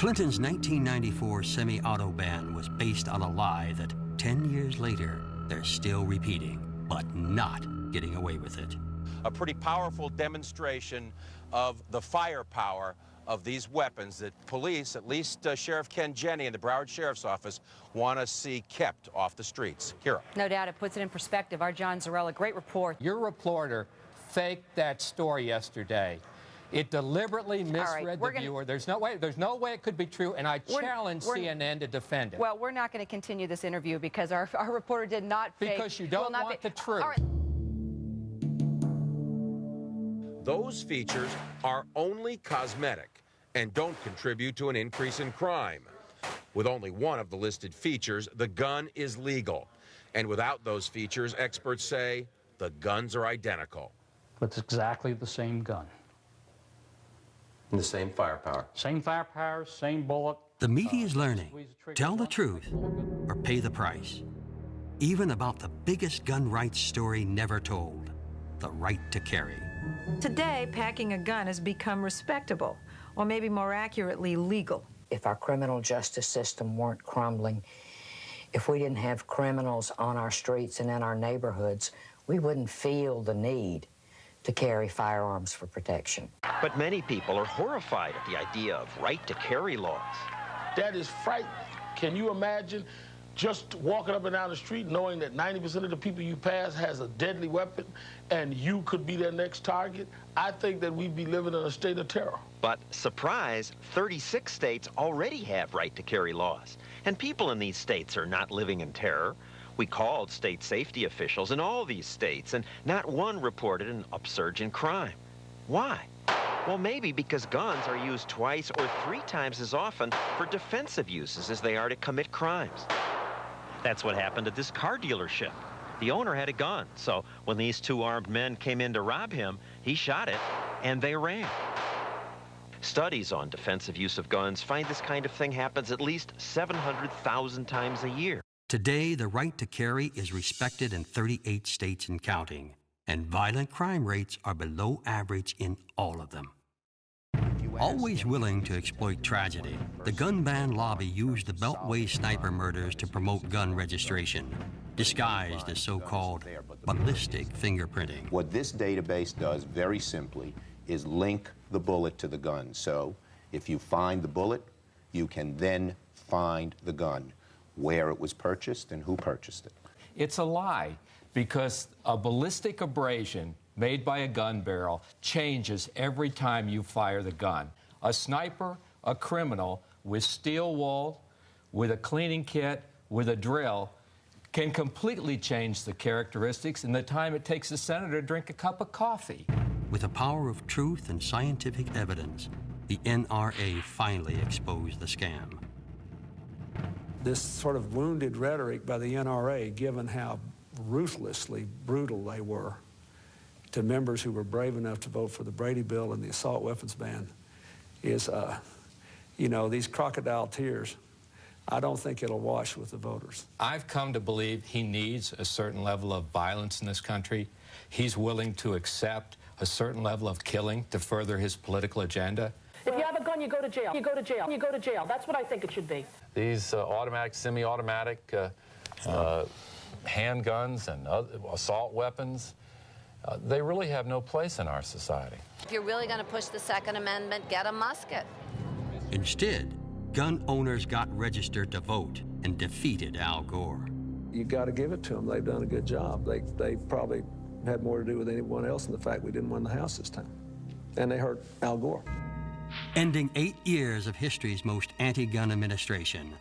Clinton's 1994 semi-auto ban was based on a lie that 10 years later, they're still repeating, but not getting away with it. A pretty powerful demonstration of the firepower of these weapons that police, at least Sheriff Ken Jenney in the Broward Sheriff's Office, want to see kept off the streets. Kira. No doubt it puts it in perspective. Our John Zarrella, great report. Your reporter faked that story yesterday. It deliberately misread the viewer. There's no way it could be true, and I challenge CNN to defend it. Well, we're not going to continue this interview because our reporter did not fake. Because you don't want the truth. Those features are only cosmetic and don't contribute to an increase in crime. With only one of the listed features, the gun is legal. And without those features, experts say the guns are identical. It's exactly the same gun. And the same firepower. Same firepower, same bullet. The media is learning. Tell the truth or pay the price. Even about the biggest gun rights story never told, the right to carry. Today, packing a gun has become respectable, or maybe more accurately, legal. If our criminal justice system weren't crumbling, if we didn't have criminals on our streets and in our neighborhoods, we wouldn't feel the need to carry firearms for protection. But many people are horrified at the idea of right-to-carry laws. That is frightening. Can you imagine just walking up and down the street knowing that 90% of the people you pass has a deadly weapon and you could be their next target? I think that we'd be living in a state of terror. But surprise, 36 states already have right-to-carry laws. And people in these states are not living in terror. We called state safety officials in all these states, and not one reported an upsurge in crime. Why? Well, maybe because guns are used twice or 3 times as often for defensive uses as they are to commit crimes. That's what happened at this car dealership. The owner had a gun, so when these 2 armed men came in to rob him, he shot it, and they ran. Studies on defensive use of guns find this kind of thing happens at least 700,000 times a year. Today, the right to carry is respected in 38 states and counting, and violent crime rates are below average in all of them. Always willing to exploit tragedy, the gun ban lobby used the Beltway sniper murders to promote gun registration, disguised as so-called ballistic fingerprinting. What this database does, very simply, is link the bullet to the gun. So if you find the bullet, you can then find the gun, where it was purchased and who purchased it. It's a lie, because a ballistic abrasion made by a gun barrel changes every time you fire the gun. A sniper, a criminal, with steel wool, with a cleaning kit, with a drill, can completely change the characteristics in the time it takes a senator to drink a cup of coffee. With the power of truth and scientific evidence, the NRA finally exposed the scam. This sort of wounded rhetoric by the NRA, given how ruthlessly brutal they were to members who were brave enough to vote for the Brady bill and the assault weapons ban, is, you know, these crocodile tears. I don't think it'll wash with the voters. I've come to believe he needs a certain level of violence in this country. He's willing to accept a certain level of killing to further his political agenda. If you have a gun, you go to jail. You go to jail. You go to jail. That's what I think it should be. These automatic, semi-automatic handguns and assault weapons, they really have no place in our society. If you're really going to push the Second Amendment, get a musket. Instead, gun owners got registered to vote and defeated Al Gore. You got to give it to them. They've done a good job. They probably had more to do with anyone else in the fact we didn't win the House this time. And they hurt Al Gore. Ending 8 years of history's most anti-gun administration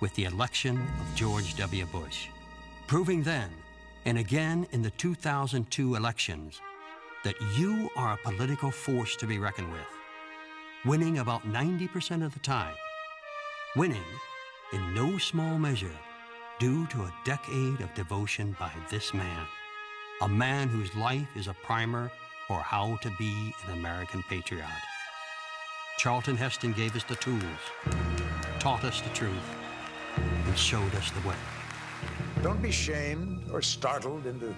with the election of George W. Bush, proving then and again in the 2002 elections that you are a political force to be reckoned with, winning about 90% of the time, winning in no small measure due to a decade of devotion by this man, a man whose life is a primer for how to be an American patriot. Charlton Heston gave us the tools, taught us the truth, and showed us the way. Don't be shamed or startled into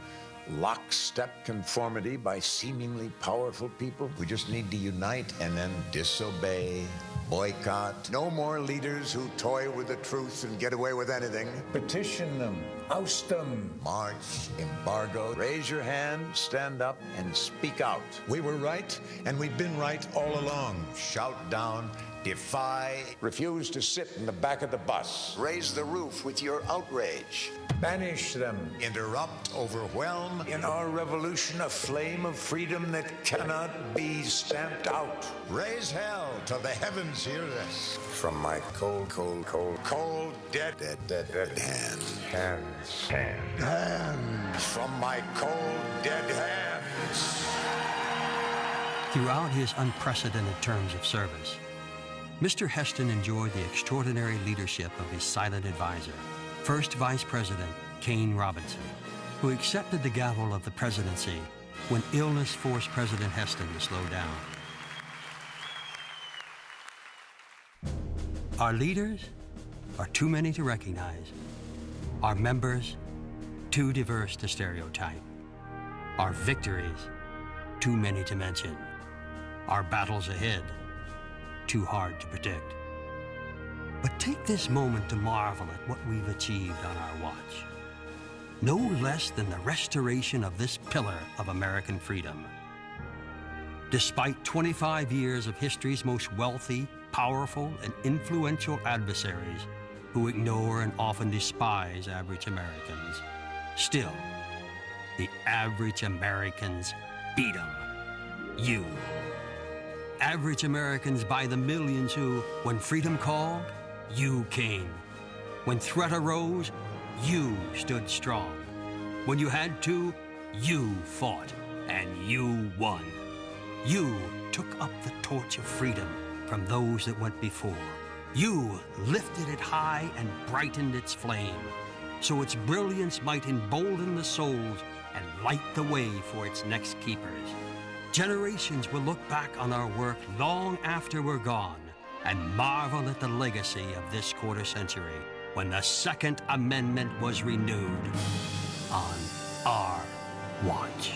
lockstep conformity by seemingly powerful people. We just need to unite and then disobey boycott. No more leaders who toy with the truth and get away with anything. Petition them. Oust them. March. Embargo. Raise your hand, stand up, and speak out. We were right, and we've been right all along. Shout down. Defy. Refuse to sit in the back of the bus. Raise the roof with your outrage. Banish them. Interrupt. Overwhelm. In our revolution, a flame of freedom that cannot be stamped out. Raise hell till the heavens hear this. From my cold, dead hands. From my cold, dead hands. Throughout his unprecedented terms of service, Mr. Heston enjoyed the extraordinary leadership of his silent advisor, First Vice President Kane Robinson, who accepted the gavel of the presidency when illness forced President Heston to slow down. Our leaders are too many to recognize. Our members, too diverse to stereotype. Our victories, too many to mention. Our battles ahead, too hard to predict. But take this moment to marvel at what we've achieved on our watch. No less than the restoration of this pillar of American freedom. Despite 25 years of history's most wealthy, powerful, and influential adversaries who ignore and often despise average Americans, still, the average Americans beat them. You. Average Americans by the millions who, when freedom called, you came. When threat arose, you stood strong. When you had to, you fought, and you won. You took up the torch of freedom from those that went before. You lifted it high and brightened its flame, so its brilliance might embolden the souls and light the way for its next keepers. Generations will look back on our work long after we're gone and marvel at the legacy of this quarter century when the Second Amendment was renewed on our watch.